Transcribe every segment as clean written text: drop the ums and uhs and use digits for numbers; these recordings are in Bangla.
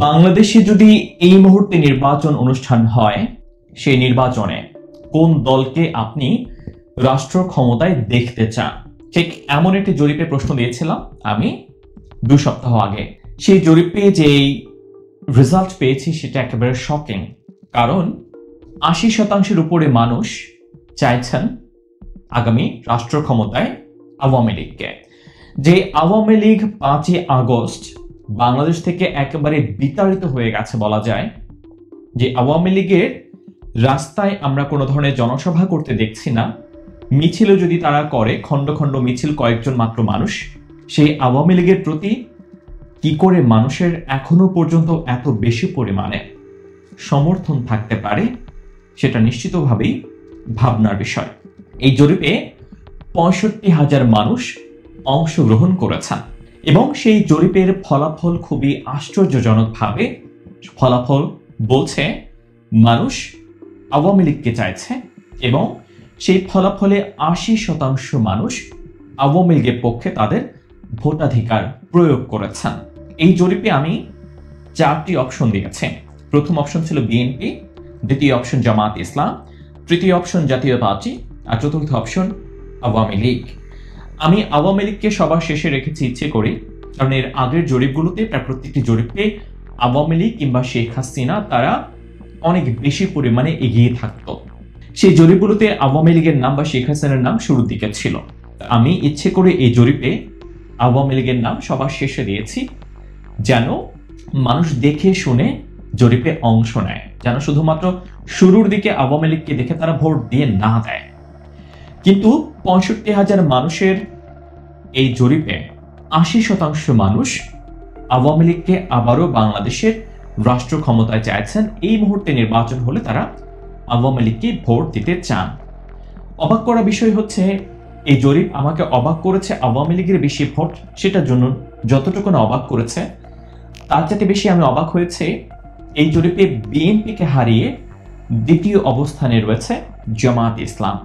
বাংলাদেশে যদি এই মুহূর্তে নির্বাচন অনুষ্ঠান হয়, সেই নির্বাচনে কোন দলকে আপনি রাষ্ট্র ক্ষমতায় দেখতে চান? ঠিক এমন একটি জরিপে প্রশ্ন দিয়েছিলাম আমি 2 সপ্তাহ আগে। সেই জরিপে যেই রেজাল্ট পেয়েছি সেটা একেবারে শকিং, কারণ 80% উপরে মানুষ চাইছেন আগামী রাষ্ট্র ক্ষমতায় আওয়ামী লীগকে। যে আওয়ামী লীগ 5ই আগস্ট বাংলাদেশ থেকে একেবারে বিতাড়িত হয়ে গেছে বলা যায়, যে আওয়ামী লীগের রাস্তায় আমরা কোনো ধরনের জনসভা করতে দেখছি না, মিছিলও যদি তারা করে খন্ড খন্ড মিছিল, কয়েকজন মাত্র মানুষ। সেই আওয়ামী লীগের প্রতি কি করে মানুষের এখনো পর্যন্ত এত বেশি পরিমাণে সমর্থন থাকতে পারে সেটা নিশ্চিতভাবেই ভাবনার বিষয়। এই জরিপে 65,000 মানুষ অংশগ্রহণ করেছেন এবং সেই জরিপের ফলাফল খুবই আশ্চর্যজনকভাবে ফলাফল বলছে মানুষ আওয়ামী লীগকে চাইছে এবং সেই ফলাফলে 80% মানুষ আওয়ামী লীগের পক্ষে তাদের ভোটাধিকার প্রয়োগ করেছেন। এই জরিপে আমি 4টি অপশন দিয়েছি। প্রথম অপশন ছিল বিএনপি, দ্বিতীয় অপশন জামাত ইসলাম, তৃতীয় অপশন জাতীয় পার্টি, আর চতুর্থ অপশন আওয়ামী লীগ। আমি আওয়ামী লীগকে সবার শেষে রেখেছি ইচ্ছে করে, কারণ এর আগের জরিপগুলোতে প্রায় প্রত্যেকটি জরিপে আওয়ামী লীগ কিংবা শেখ হাসিনা তারা অনেক বেশি পরিমাণে এগিয়ে থাকতো। সেই জরিপগুলোতে আওয়ামী লীগের নাম বা শেখ হাসিনার নাম শুরুর দিকে ছিল। আমি ইচ্ছে করে এই জরিপে আওয়ামী লীগের নাম সবার শেষে দিয়েছি, যেন মানুষ দেখে শুনে জরিপে অংশ নেয়, যেন শুধুমাত্র শুরুর দিকে আওয়ামী লীগকে দেখে তারা ভোট দিয়ে না দেয়। কিন্তু 65,000 মানুষের এই জরিপে 80% মানুষ আওয়ামী লীগকে আবারও বাংলাদেশের রাষ্ট্র ক্ষমতায় চাইছেন। এই মুহূর্তে নির্বাচন হলে তারা আওয়ামী লীগকে ভোট দিতে চান। অবাক করা বিষয় হচ্ছে, এই জরিপ আমাকে অবাক করেছে আওয়ামী লীগের বেশি ভোট সেটার জন্য যতটুকু না অবাক করেছে, তার চাইতে বেশি আমি অবাক হয়েছে এই জরিপে বিএনপিকে হারিয়ে দ্বিতীয় অবস্থানে রয়েছে জামাত ইসলাম,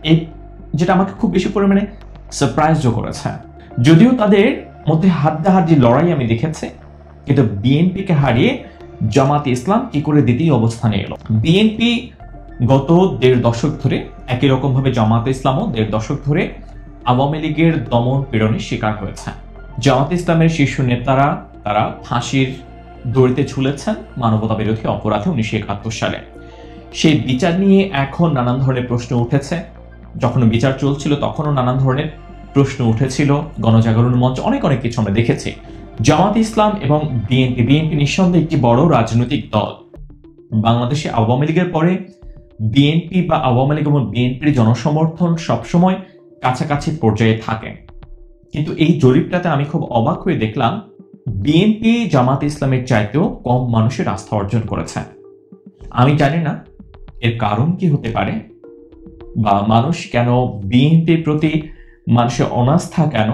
এই যেটা আমাকে খুব বেশি পরিমাণে সারপ্রাইজও করেছে। যদিও তাদের মধ্যে হাড্ডাহাড্ডি লড়াই আমি দেখেছি, কিন্তু বিএনপিকে হারিয়ে জামাত ইসলাম কি করে দ্বিতীয় অবস্থানে এলো? বিএনপি গত 1.5 দশক ধরে, একই রকম ভাবে জামাত ইসলামও 1.5 দশক ধরে আওয়ামী লীগের দমন পীড়নের শিকার হয়েছে। জামাত ইসলামের শীর্ষ নেতারা তারা ফাঁসির দড়িতে ঝুলেছেন মানবতা বিরোধী অপরাধে 1971 সালে। সেই বিচার নিয়ে এখন নানান ধরনের প্রশ্ন উঠেছে। যখন বিচার চলছিল তখনও নানান ধরনের প্রশ্ন উঠেছিল, গণজাগরণ মঞ্চ, অনেক কিছু আমরা দেখেছি। জামাত ইসলাম এবং বিএনপি নিঃসন্দেহে একটি বড় রাজনৈতিক দল। বাংলাদেশে আওয়ামী লীগের পরে বিএনপি বা আওয়ামী লীগ এবং বিএনপির জনসমর্থন সবসময় কাছাকাছি পর্যায়ে থাকে। কিন্তু এই জরিপটাতে আমি খুব অবাক হয়ে দেখলাম বিএনপি জামাত ইসলামের চাইতেও কম মানুষের আস্থা অর্জন করেছে। আমি জানি না এর কারণ কি হতে পারে, বা মানুষ কেন বিএনপির প্রতি মানুষের অনাস্থা, কেন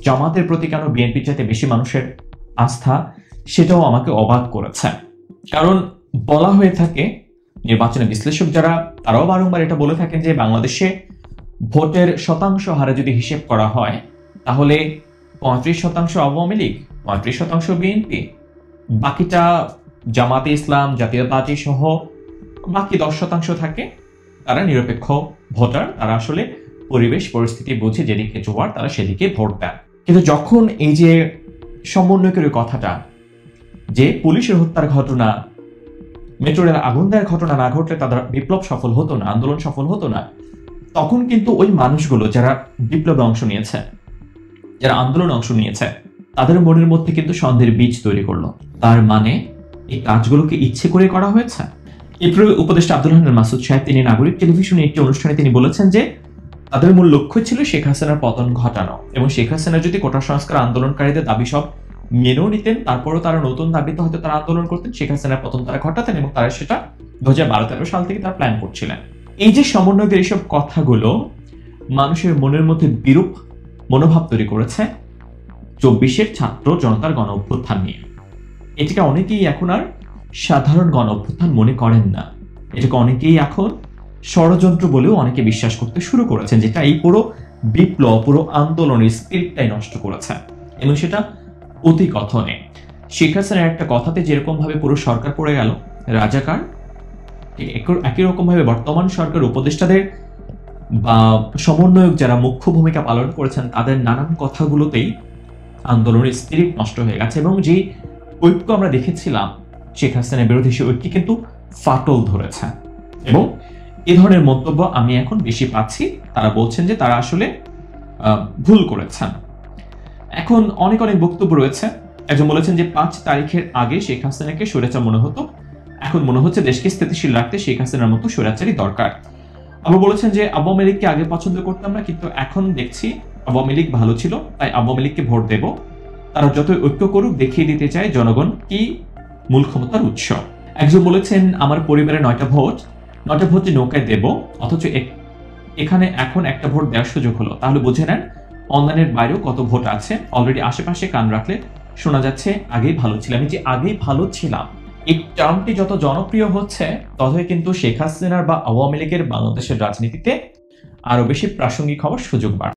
জামাতের প্রতি কেন বিএনপির চাইতে বেশি মানুষের আস্থা, সেটাও আমাকে অবাক করেছে। কারণ বলা হয়ে থাকে, নির্বাচনের বিশ্লেষক যারা তারাও বারংবার এটা বলে থাকেন যে বাংলাদেশে ভোটের শতাংশ হারে যদি হিসেব করা হয় তাহলে 35% আওয়ামী লীগ, 35% বিএনপি, বাকিটা জামাতে ইসলাম, জাতীয় পার্টি সহ বাকি 10% থাকে তারা নিরপেক্ষ ভোটার, তারা আসলে পরিবেশ পরিস্থিতি বুঝে যেদিকে জোয়ার তারা সেদিকে ভোট দেন। কিন্তু যখন এই যে সমন্বয়কের কথাটা, যে পুলিশের হত্যার ঘটনা, মেট্রো রেল আগুন দেওয়ার ঘটনা না ঘটলে তাদের বিপ্লব সফল হতো না, আন্দোলন সফল হতো না, তখন কিন্তু ওই মানুষগুলো যারা বিপ্লবে অংশ নিয়েছে, যারা আন্দোলনে অংশ নিয়েছে, তাদের মনের মধ্যে কিন্তু সন্দেহের বীজ তৈরি করলো। তার মানে এই কাজগুলোকে ইচ্ছে করে করা হয়েছে। এরপরে উপদেষ্টা আব্দুল হান্নান মাসুদ সাহেব তিনি নাগরিক টেলিভিশনে একটি অনুষ্ঠানে তিনি বলেছেন যে তাদের মূল লক্ষ্য ছিল শেখ হাসিনার পতন ঘটানো, এবং শেখ হাসিনা যদি কোটা সংস্কার আন্দোলনকারীদের দাবি সব মেনেও নিতেন, তারপরও তারা নতুন দাবিতে হয়তো তারা আন্দোলন করতেন, শেখ হাসিনার পতন তারা ঘটাতেন, এবং তারা সেটা 2012-13 সাল থেকে তারা প্ল্যান করছিলেন। এই যে সমন্বয়কের এইসব কথাগুলো মানুষের মনের মধ্যে বিরূপ মনোভাব তৈরি করেছে 24-এর ছাত্র জনতার গণ অভ্যুত্থান নিয়ে। এটাকে অনেকেই এখন আর সাধারণ গণ অভ্যুত্থান মনে করেন না, এটাকে অনেকেই এখন ষড়যন্ত্র বলেও অনেকে বিশ্বাস করতে শুরু করেছেন, যেটা এই পুরো বিপ্লব, পুরো আন্দোলনের স্পিরিটটাই নষ্ট করেছে, এবং সেটা অতি কথনে। শেখ হাসিনার একটা কথাতে যেরকম ভাবে পুরো সরকার পড়ে গেল রাজাকার, একই রকম ভাবে বর্তমান সরকার উপদেষ্টাদের বা সমন্বয়ক যারা মুখ্য ভূমিকা পালন করেছেন তাদের নানান কথাগুলোতেই আন্দোলনের স্পিরিট নষ্ট হয়ে গেছে, এবং যে ঐক্য আমরা দেখেছিলাম শেখ হাসিনার বিরোধী সে ঐক্য কিন্তু ফাটল ধরেছে। এবং এ ধরনের মন্তব্য আমি এখন বেশি পাচ্ছি, তারা বলছেন যে তারা আসলে ভুল করেছেন। এখন অনেক বক্তব্য রয়েছে। একজন বলেছেন যে 5 তারিখের আগে শেখ হাসিনাকে স্বৈরাচার মনে হতো, এখন মনে হচ্ছে দেশকে স্থিতিশীল রাখতে শেখ হাসিনার মতো স্বৈরাচারই দরকার। আবার বলেছেন যে আওয়ামী লীগকে আগে পছন্দ করতাম না, কিন্তু এখন দেখছি আওয়ামী লীগ ভালো ছিল, তাই আওয়ামী লীগকে ভোট দেব। তারা যতই ঐক্য করুক দেখিয়ে দিতে চায় জনগণ কি মূল ক্ষমতার উৎস। একজন বলেছেন আমার পরিবারে 9টা ভোট, 9টা ভোট নৌকায় দেব, অথচ এখানে এখন একটা ভোট দেওয়ার সুযোগ হলো। তাহলে বুঝে নেন অনলাইনের বাইরেও কত ভোট আছে। অলরেডি আশেপাশে কান রাখলে শোনা যাচ্ছে আগেই ভালো ছিলাম। আমি যে আগেই ভালো ছিলাম এই টার্মটি যত জনপ্রিয় হচ্ছে ততই কিন্তু শেখ হাসিনার বা আওয়ামী লীগের বাংলাদেশের রাজনীতিতে আরো বেশি প্রাসঙ্গিক হওয়ার সুযোগ বাড়ছে।